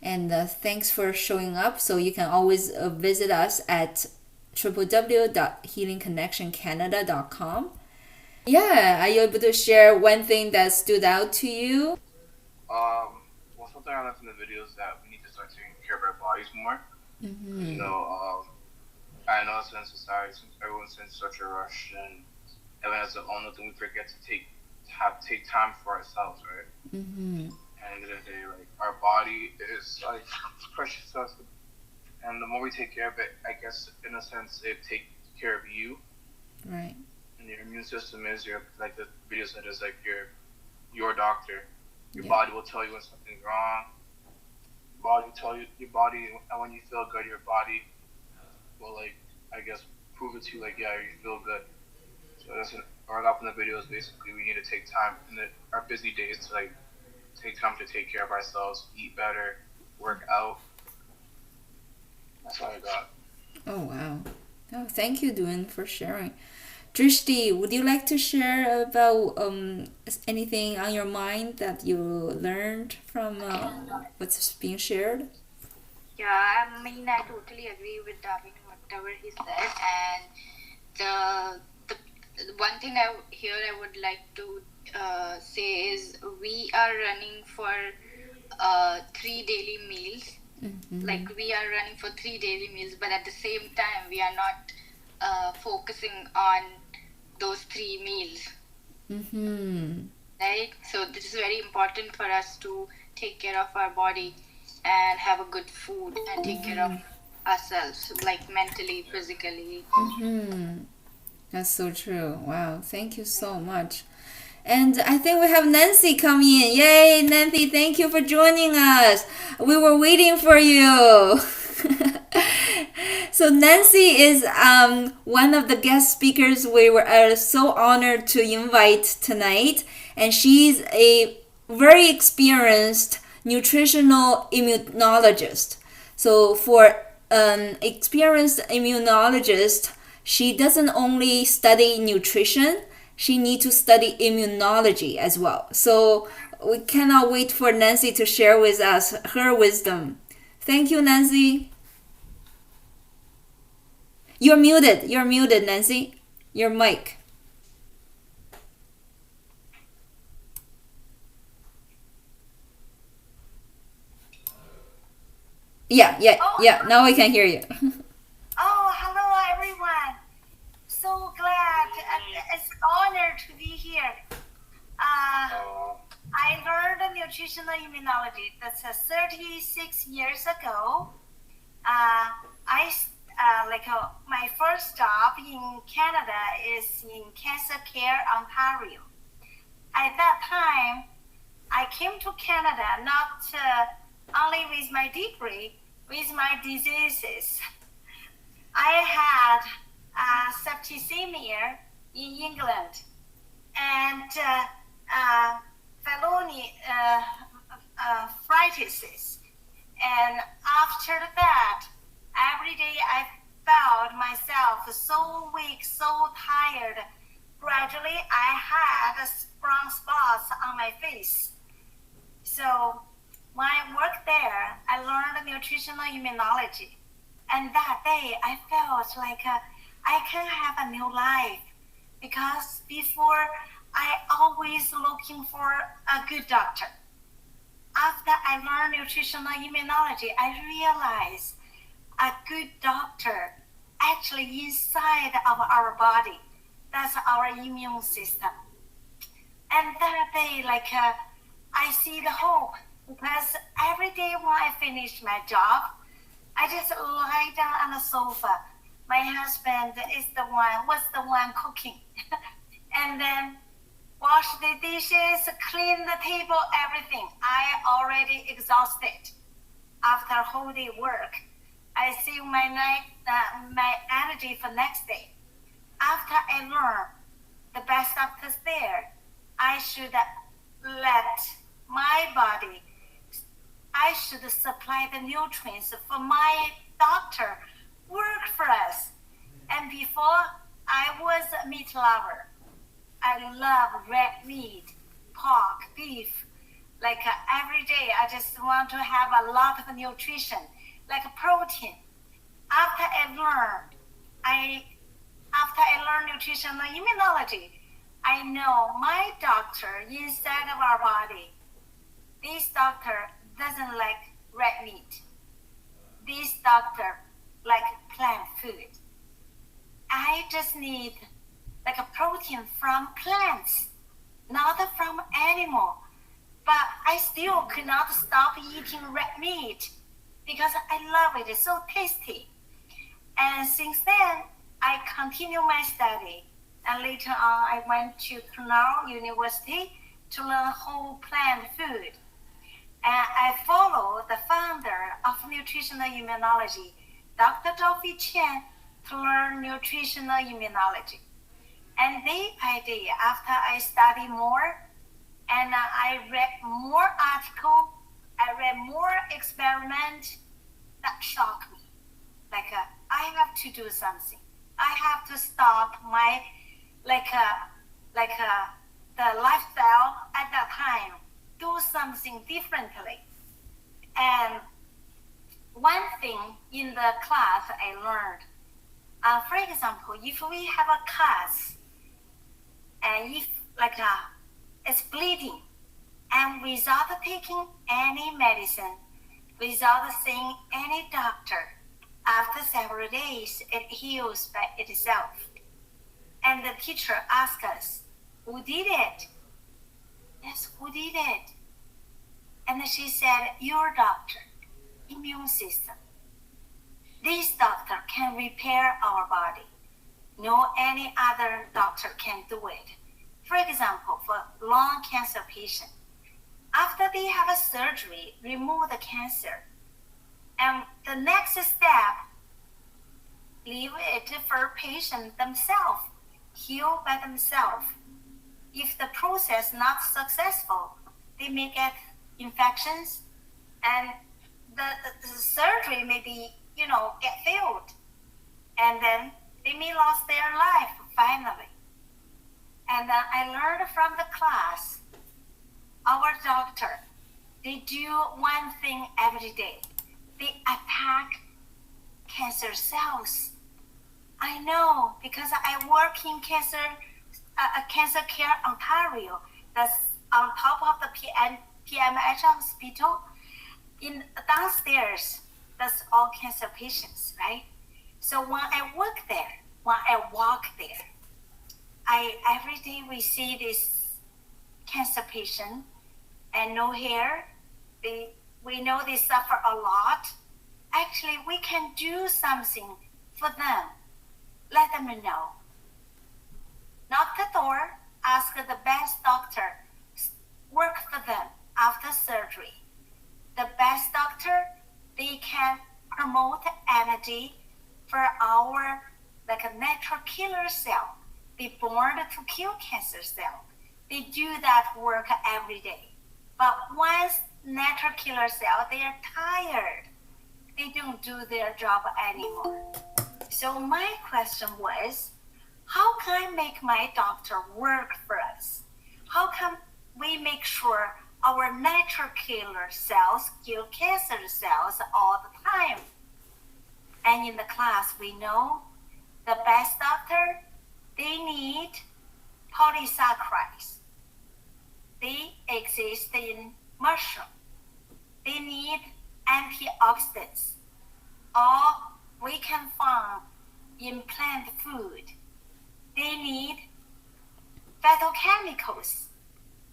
And thanks for showing up. So you can always visit us at www.healingconnectioncanada.com. Yeah, are you able to share one thing that stood out to you? Well, something I learned from the video is that we need to start taking care of our bodies more. You Mm-hmm. know, I know it's in society, since everyone's in such a rush and everyone has their own, then we forget to take time for ourselves, right? Mm-hmm. At the end of the day, like our body is like precious to us, and the more we take care of it, I guess in a sense, it takes care of you. Right. And your immune system is your, like the video said, is like your doctor. Your Yeah. body will tell you when something's wrong. Body tell you your body, and when you feel good, your body will, like, I guess, prove it to you, like, yeah, you feel good. So that's what I got from the video is basically we need to take time in our busy days to, like, take time to take care of ourselves, eat better, work out. That's what I got. Oh, wow. Oh, thank you, Duan, for sharing. Drishti, would you like to share about anything on your mind that you learned from what's being shared? Yeah, I mean, I totally agree with Davin, whatever he said. And the one thing here I would like to say is we are running for 3 daily meals. Mm-hmm. Like we are running for 3 daily meals, but at the same time, we are not focusing on those 3 meals, Mm-hmm. right? So this is very important for us to take care of our body and have a good food and take care of ourselves, like mentally, physically. Mm-hmm. That's so true. Wow. Thank you so much. And I think we have Nancy coming in. Yay, Nancy, thank you for joining us. We were waiting for you. So, Nancy is one of the guest speakers we were so honored to invite tonight. And she's a very experienced nutritional immunologist. So, for an experienced immunologist, she doesn't only study nutrition, she needs to study immunology as well. So we cannot wait for Nancy to share with us her wisdom. Thank you, Nancy. You're muted. You're muted, Nancy. Your mic. Yeah, yeah, Oh, yeah. Now we can hear you. oh, hello everyone. So glad and it's an honor to be here. Uh, I learned nutritional immunology. That's 36 years ago. My first job in Canada is in Cancer Care, Ontario. At that time, I came to Canada not only with my degree, with my diseases. I had septicemia in England and pyelonephritis. And after that, every day I felt myself so weak, so tired. Gradually, I had brown spots on my face. So when I worked there, I learned nutritional immunology. And that day, I felt like I can have a new life because before I always looking for a good doctor. After I learned nutritional immunology, I realized a good doctor actually inside of our body. That's our immune system. And that day, I see the hope because every day when I finish my job, I just lie down on the sofa. My husband was the one cooking. And then wash the dishes, clean the table, everything. I already exhausted after a whole day work. I save my energy for next day. After I learn the best doctors there, I should let my body, I should supply the nutrients for my doctor work for us. And before, I was a meat lover. I love red meat, pork, beef. Like every day, I just want to have a lot of nutrition, like protein. After I learned nutritional immunology, I know my doctor inside of our body, this doctor doesn't like red meat. This doctor like plant food. I just need like a protein from plants, not from animal. But I still could not stop eating red meat because I love it. It's so tasty. And since then, I continue my study. And later on, I went to Cornell University to learn whole plant food. And I follow the founder of Nutritional Immunology, Dr. Zhou Chen, to learn nutritional immunology. And day by day, after I study more, and I read more article, I read more experiment that shocked me. Like I have to do something. I have to stop my the lifestyle at that time. Do something differently. And one thing in the class I learned, for example, if we have a cut, and if it's bleeding, and without taking any medicine, without seeing any doctor, after several days it heals by itself. And the teacher asked us, who did it? Yes, who did it? And she said, your doctor, immune system. This doctor can repair our body. No any other doctor can do it. For example, for lung cancer patient, after they have a surgery, remove the cancer, and the next step, leave it for patient themselves, heal by themselves. If the process not successful, they may get infections, and the surgery may be, get failed, and then they may lose their life finally. And I learned from the class, our doctor, they do one thing every day. They attack cancer cells. I know because I work in cancer care Ontario. That's on top of the PMH hospital. In downstairs, that's all cancer patients, right? So when I walk there, every day we see this cancer patient and no hair. We know they suffer a lot. Actually, we can do something for them. Let them know. Knock the door, ask the best doctor, work for them after surgery. The best doctor, they can promote energy for our a natural killer cell. They born to kill cancer cell. They do that work every day. But once natural killer cell, they are tired. They don't do their job anymore. So my question was, how can I make my doctor work for us? How can we make sure our natural killer cells kill cancer cells all the time? And in the class, we know the best doctor, they need polysaccharides. They exist in mushroom. They need antioxidants. All we can find in plant food. They need phytochemicals.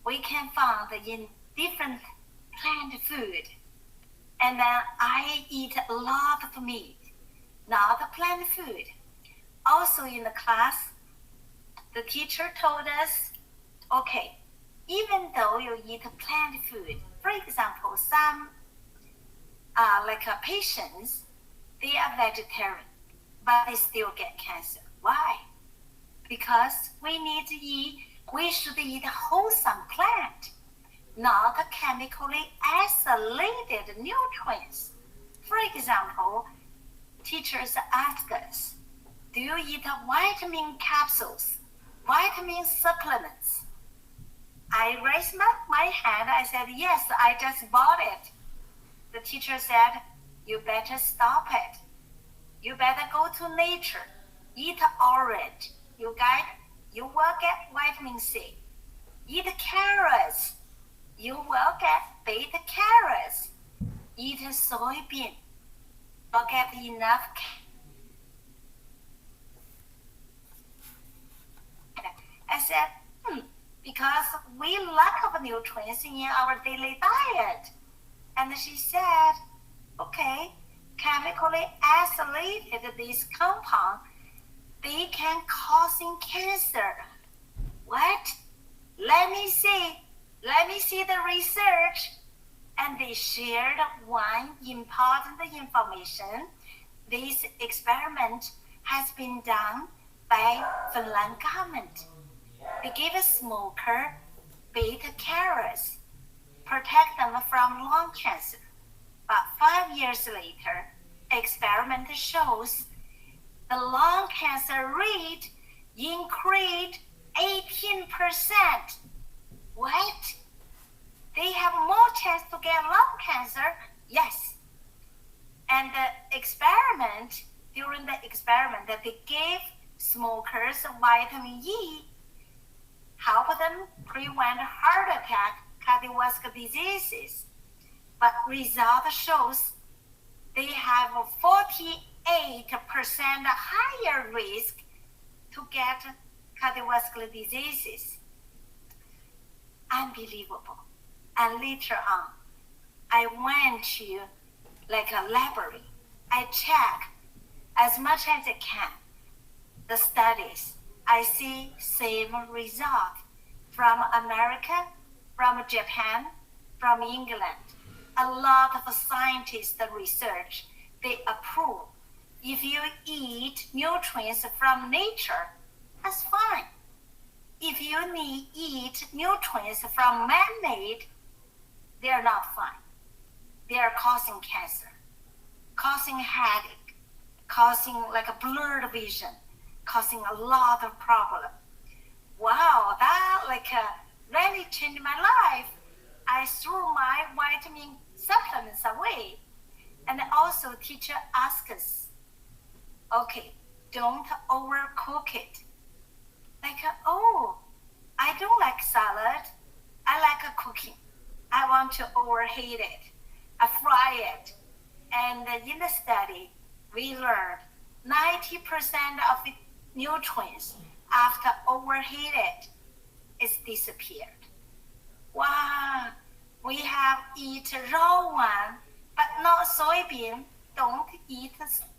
We can find in different plant food. And then I eat a lot of meat, not plant food. Also in the class, the teacher told us, okay, even though you eat plant food, for example, some patients, they are vegetarian, but they still get cancer. Why? Because we should eat wholesome plant, not chemically isolated nutrients. For example, teachers ask us, do you eat vitamin capsules, vitamin supplements? I raised my hand. I said, yes, I just bought it. The teacher said, you better stop it. You better go to nature. Eat orange. You will get vitamin C. Eat carrots. You will get beta carrots. Eat soybean. You'll get enough. I said, because we lack of nutrients in our daily diet. And she said, okay, chemically isolated this compound, they can cause cancer. What? Let me see the research. And they shared one important information. This experiment has been done by Finland government. They gave a smoker beta carrots, protect them from lung cancer. But 5 years later, experiment shows the lung cancer rate increased 18%. What? They have more chance to get lung cancer? Yes. And during the experiment, that they gave smokers vitamin E, help them prevent heart attack, cardiovascular diseases. But result shows they have a 48% higher risk to get cardiovascular diseases. Unbelievable. And later on, I went to a library. I check as much as I can the studies. I see same result from America, from Japan, from England. A lot of scientists research, they approve. If you eat nutrients from nature, that's fine. If you eat nutrients from man-made, they are not fine. They are causing cancer, causing headache, causing a blurred vision, causing a lot of problem. Wow, that really changed my life. I threw my vitamin supplements away. And also teacher asks us, okay, don't overcook it. I don't like salad. I like cooking. I want to overheat it. I fry it. And in the study, we learned 90% of the nutrients after overheated is disappeared. Wow, we have eat raw one, but not soybean. Don't eat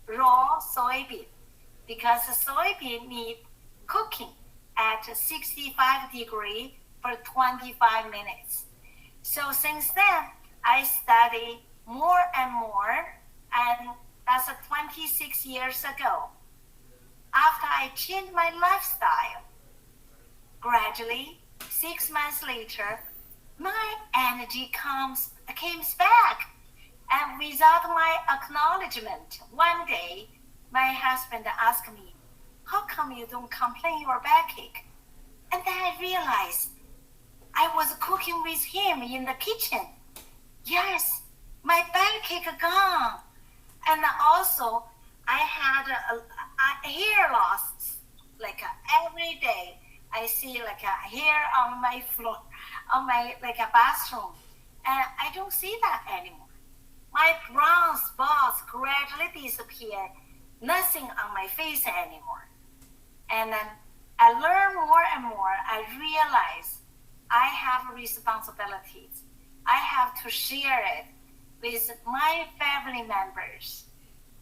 raw soybean because soybean need cooking at 65 degrees for 25 minutes. So since then, I study more and more, and that's 26 years ago. After I changed my lifestyle, gradually, 6 months later, my energy comes back. And without my acknowledgement, one day, my husband asked me, how come you don't complain your backache? And then I realized I was cooking with him in the kitchen. Yes, my backache gone. And also, I had a hair loss. Every day, I see a hair on my floor, on my a bathroom, and I don't see that anymore. My brown spots gradually disappear. Nothing on my face anymore. And then I learn more and more. I realize I have responsibilities. I have to share it with my family members,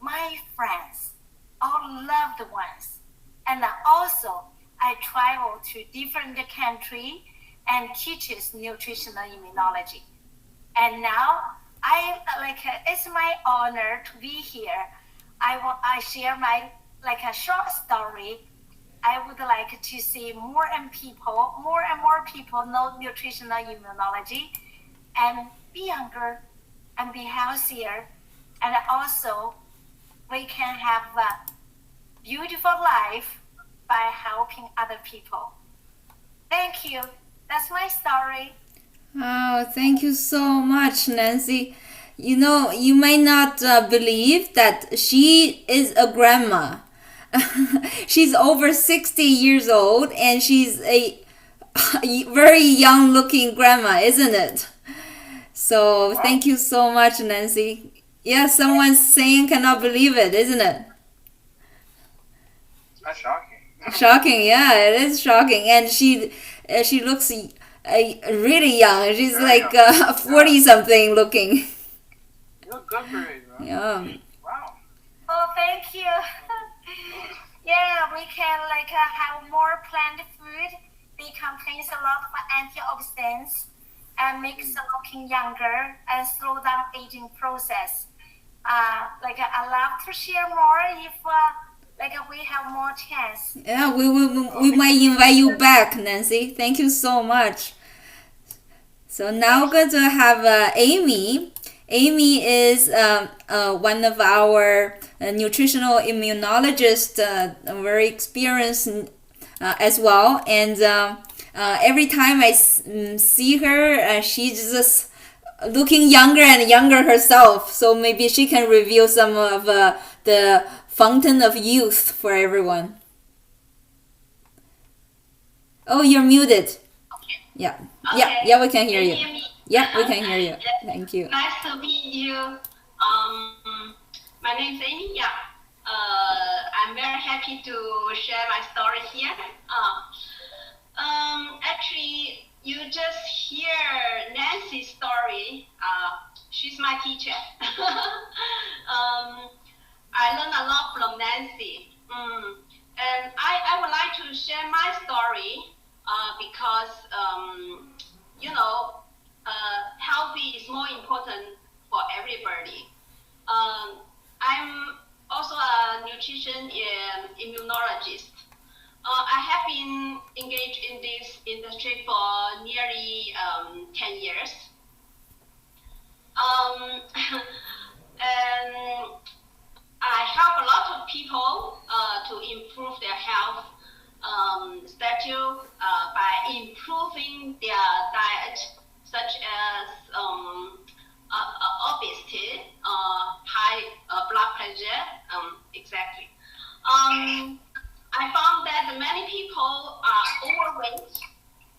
my friends, all loved ones. And also, I travel to different countries and teaches nutritional immunology. And now, it's my honor to be here. I share my a short story. I would like to see more and more people know nutritional immunology and be younger and be healthier. And also, we can have a beautiful life by helping other people. Thank you. That's my story. Oh, thank you so much, Nancy. You know, you might not believe that she is a grandma. She's over 60 years old and she's a very young looking grandma, isn't it? So, Wow, thank you so much, Nancy. Yeah, someone's saying cannot believe it, isn't it? that's shocking. Shocking, yeah, it is shocking. And she looks really young. She's Very like young. 40 something looking. You look good for your age, man. Yeah. Wow. Oh, thank you. Yeah, we can have more plant food. They contains a lot of antioxidants and makes the looking younger and slow down aging process. I love to share more if we have more chance. Yeah, we might invite you back, Nancy. Thank you so much. So now we're going to have Amy. Amy is one of our nutritional immunologists, very experienced as well. And every time I see her, she's just looking younger and younger herself. So maybe she can reveal some of the fountain of youth for everyone. Oh, you're muted. Yeah. Yeah, Okay. yeah, we can hear Can you. you hear me? Yeah, we can hear you. Yes. Thank you. Nice to meet you. My name is Amy. Yeah. I'm very happy to share my story here. Actually, you just hear Nancy's story. She's my teacher. I learned a lot from Nancy. And I would like to share my story because, healthy is more important for everybody. I'm also a nutrition immunologist. I have been engaged in this industry for nearly 10 years. And I help a lot of people to improve their health status by improving their diet, such as obesity, high blood pressure, exactly. I found that many people are overweight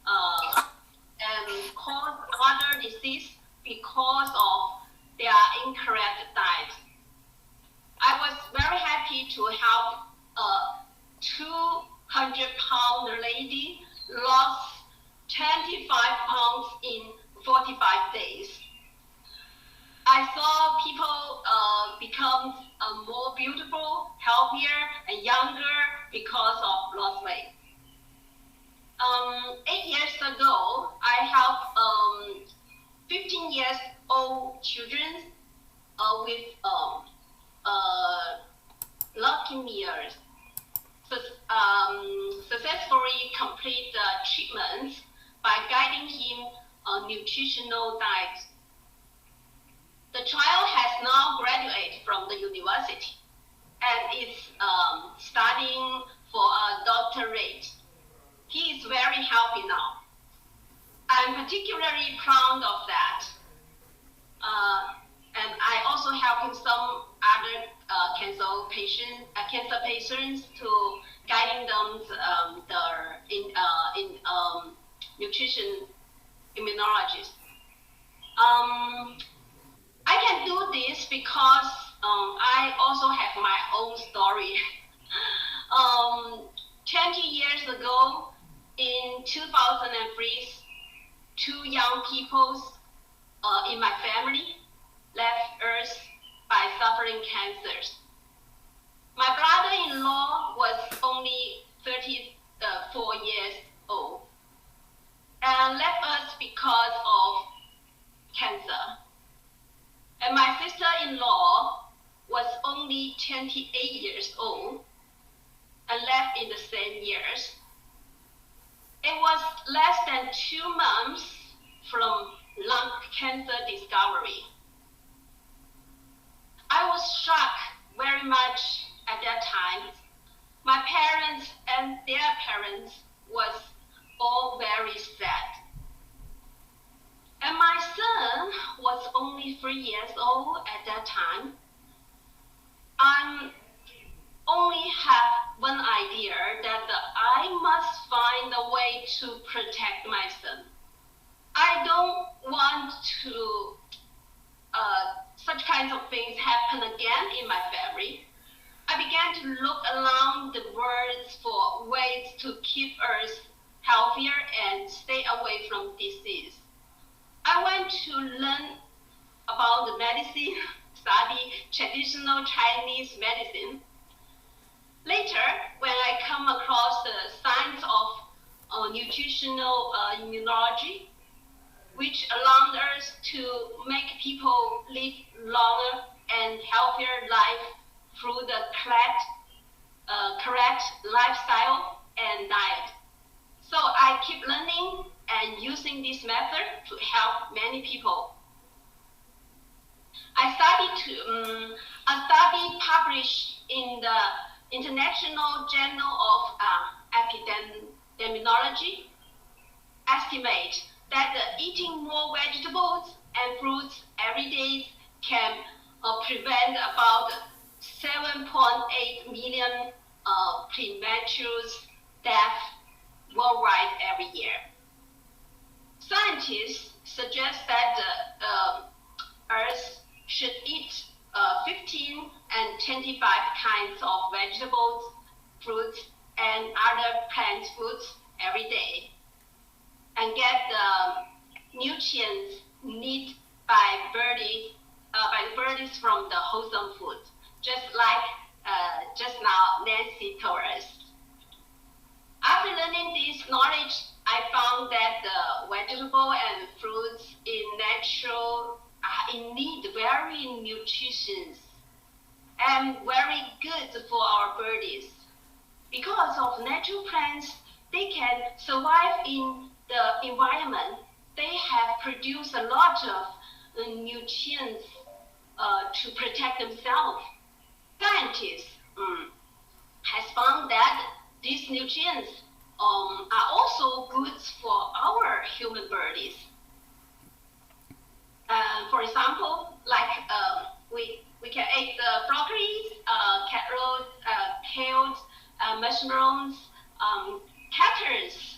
and cause other disease because of their incorrect diet. I was very happy to help a 200-pound lady lost 25 pounds in 45 days. I saw people become more beautiful, healthier, and younger because of lost weight. 8 years ago, I helped 15 years old children with leukemia successfully complete the treatment by guiding him on nutritional diet. The child has now graduated from the university and is studying for a doctorate. He is very healthy now. I'm particularly proud of that. And I also helping some other cancer patients to guiding them in nutrition immunology. I can do this because I also have my own story. 20 years ago, in 2003, two young people in my family left Earth by suffering cancers. My brother-in-law was only 34 years old and left us because of cancer. And my sister-in-law was only 28 years old and left in the same years. It was less than 2 months from lung cancer discovery. I was shocked very much at that time. My parents and their parents was all very sad. was only 3 years old at that time. I only have one idea that I must find a way to protect myself. I don't want to such kinds of things happen again in my family. I began to look around the world for ways to keep us healthier and stay away from disease. I went to learn about the medicine, study traditional Chinese medicine. Later, when I come across the science of nutritional immunology, which allows us to make people live longer and healthier life through the correct lifestyle and diet. So I keep learning and using this method to help many people. A study published in the International Journal of Epidemiology estimate that eating more vegetables and fruits every day can prevent about 7.8 million premature deaths worldwide every year. Scientists suggest that the Earth should eat 15 and 25 kinds of vegetables, fruits, and other plant foods every day, and get the nutrients needed by the birdies from the wholesome food, just like just now Nancy told us. After learning this knowledge, I found that the vegetable and fruits in natural are indeed very nutritious and very good for our bodies. Because of natural plants, they can survive in the environment. They have produced a lot of nutrients to protect themselves. Scientists has found that these nutrients are also good for our human bodies. For example, like we can eat broccoli, carrots, kale, mushrooms, caters.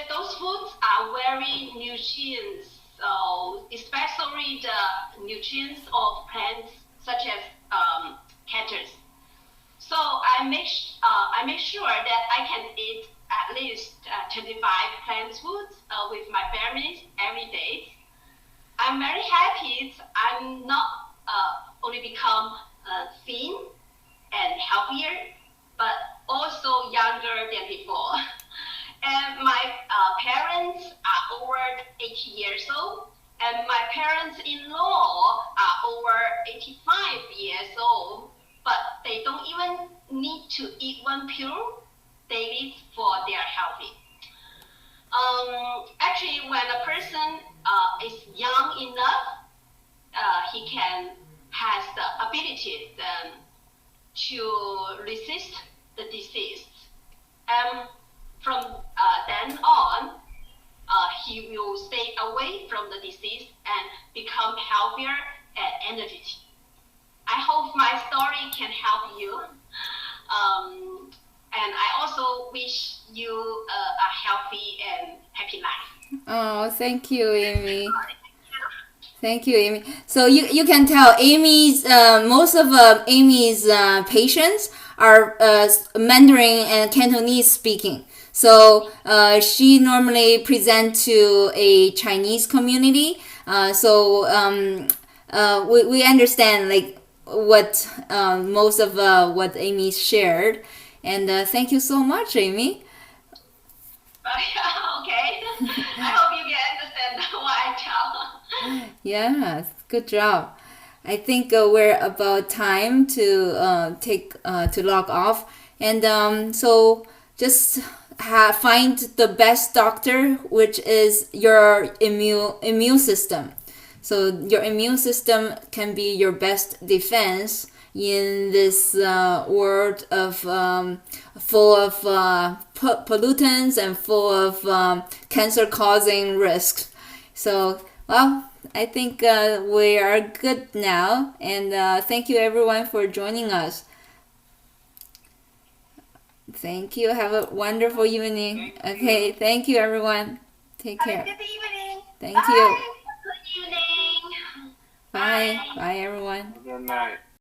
Those foods are very nutritious. So especially the nutrients of plants such as caters. So I make sure that I can eat at least 25 plant foods with my family every day. I'm very happy. I'm not only become thin and healthier, but also younger than before. And my parents are over 80 years old, and my parents-in-law are over 85 years old, but they don't even need to eat one pill daily for their healthy. Actually, when a person is young enough, he has the ability to resist the disease. From then on, he will stay away from the disease and become healthier and energetic. I hope my story can help you. And I also wish you a healthy and happy life. Oh, thank you, Amy. Thank you, Amy. So you can tell Amy's most of Amy's patients are Mandarin and Cantonese speaking. So she normally present to a Chinese community. We understand like what most of what Amy shared, and thank you so much, Amy. Okay. I hope you can understand what I tell. Yeah, good job. I think we're about time to to log off, and so just find the best doctor, which is your immune system. So your immune system can be your best defense in this world of full of pollutants and full of cancer-causing risks. So, well, I think we are good now, and thank you everyone for joining us. Thank you. Have a wonderful evening. Okay, thank you everyone. Take Have a care. good evening. Thank you. Bye. Good evening. Bye. Bye everyone. Good night.